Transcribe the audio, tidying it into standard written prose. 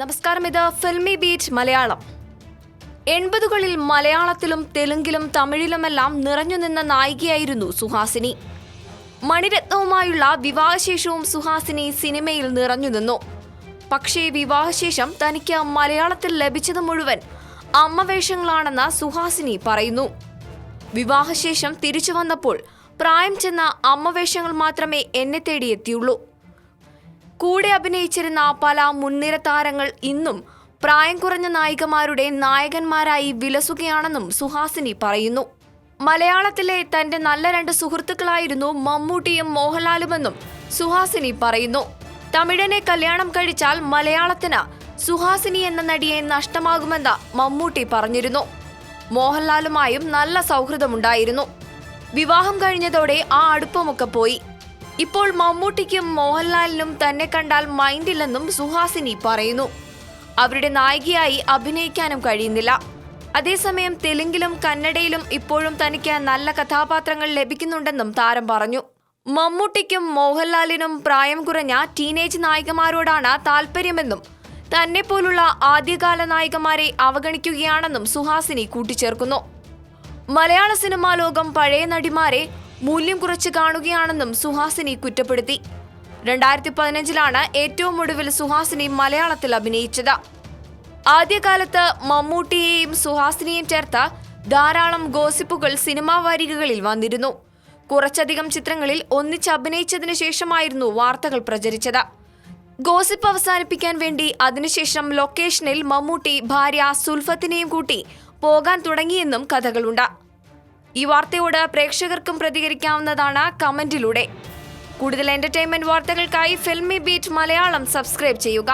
നമസ്കാരം, ഇത് filmy beat Malayalam. 80കളിൽ മലയാളത്തിലും തെലുങ്കിലും തമിഴിലുമെല്ലാം നിറഞ്ഞുനിന്ന നായികയായിരുന്നു സുഹാസിനി. മണിരത്നവുമായുള്ള വിവാഹശേഷവും സുഹാസിനി സിനിമയിൽ നിറഞ്ഞുനിന്നു. പക്ഷേ വിവാഹശേഷം തനിക്ക് മലയാളത്തിൽ ലഭിച്ചത് മുഴുവൻ അമ്മവേഷങ്ങളാണെന്ന് സുഹാസിനി പറയുന്നു. വിവാഹശേഷം തിരിച്ചു വന്നപ്പോൾ പ്രായം ചെന്ന അമ്മവേഷങ്ങൾ മാത്രമേ എന്നെ തേടിയെത്തിയുള്ളൂ. കൂടെ അഭിനയിച്ചിരുന്ന പല മുൻനിര താരങ്ങൾ ഇന്നും പ്രായം കുറഞ്ഞ നായികമാരുടെ നായകന്മാരായി വിലസുകയാണെന്നും സുഹാസിനി പറയുന്നു. മലയാളത്തിലെ തന്റെ നല്ല 2 സുഹൃത്തുക്കളായിരുന്നു മമ്മൂട്ടിയും മോഹൻലാലുമെന്നും സുഹാസിനി പറയുന്നു. തമിഴനെ കല്യാണം കഴിച്ചാൽ മലയാളത്തിന് സുഹാസിനി എന്ന നടിയെ നഷ്ടമാകുമെന്ന് മമ്മൂട്ടി പറഞ്ഞിരുന്നു. മോഹൻലാലുമായും നല്ല സൗഹൃദമുണ്ടായിരുന്നു. വിവാഹം കഴിഞ്ഞതോടെ ആ അടുപ്പമൊക്കെ പോയി. ഇപ്പോൾ മമ്മൂട്ടിക്കും മോഹൻലാലിനും തന്നെ കണ്ടാൽ മൈൻഡില്ലെന്നും സുഹാസിനി പറയുന്നു. അവരുടെ നായികയായി അഭിനയിക്കാനും കഴിയുന്നില്ല. അതേസമയം തെലുങ്കിലും കന്നഡയിലും ഇപ്പോഴും തനിക്ക് നല്ല കഥാപാത്രങ്ങൾ ലഭിക്കുന്നുണ്ടെന്നും താരം പറഞ്ഞു. മമ്മൂട്ടിക്കും മോഹൻലാലിനും പ്രായം കുറഞ്ഞ ടീനേജ് നായികമാരോടാണ് താല്പര്യമെന്നും തന്നെ പോലുള്ള ആദ്യകാല നായികമാരെ അവഗണിക്കുകയാണെന്നും സുഹാസിനി കൂട്ടിച്ചേർക്കുന്നു. മലയാള സിനിമാ ലോകം പഴയ നടിമാരെ മൂല്യം കുറച്ച് കാണുകയാണെന്നും സുഹാസിനി കുറ്റപ്പെടുത്തി. 2015 ഏറ്റവും ഒടുവിൽ സുഹാസിനി മലയാളത്തിൽ അഭിനയിച്ചത്. ആദ്യകാലത്ത് മമ്മൂട്ടിയെയും സുഹാസിനിയും ചേർത്ത് ധാരാളം ഗോസിപ്പുകൾ സിനിമാ വാരികകളിൽ വന്നിരുന്നു. കുറച്ചധികം ചിത്രങ്ങളിൽ ഒന്നിച്ച് അഭിനയിച്ചതിനു ശേഷമായിരുന്നു വാർത്തകൾ പ്രചരിച്ചത്. ഗോസിപ്പ് അവസാനിപ്പിക്കാൻ വേണ്ടി അതിനുശേഷം ലൊക്കേഷനിൽ മമ്മൂട്ടി ഭാര്യ സുൽഫത്തിനെയും കൂട്ടി പോകാൻ തുടങ്ങിയെന്നും കഥകളുണ്ട്. ഈ വാർത്തയോട് പ്രേക്ഷകർക്കും പ്രതികരിക്കാവുന്നതാണ് കമന്റിലൂടെ. കൂടുതൽ എന്റർടൈൻമെന്റ് വാർത്തകൾക്കായി ഫിൽമി ബീറ്റ് മലയാളം സബ്സ്ക്രൈബ് ചെയ്യുക.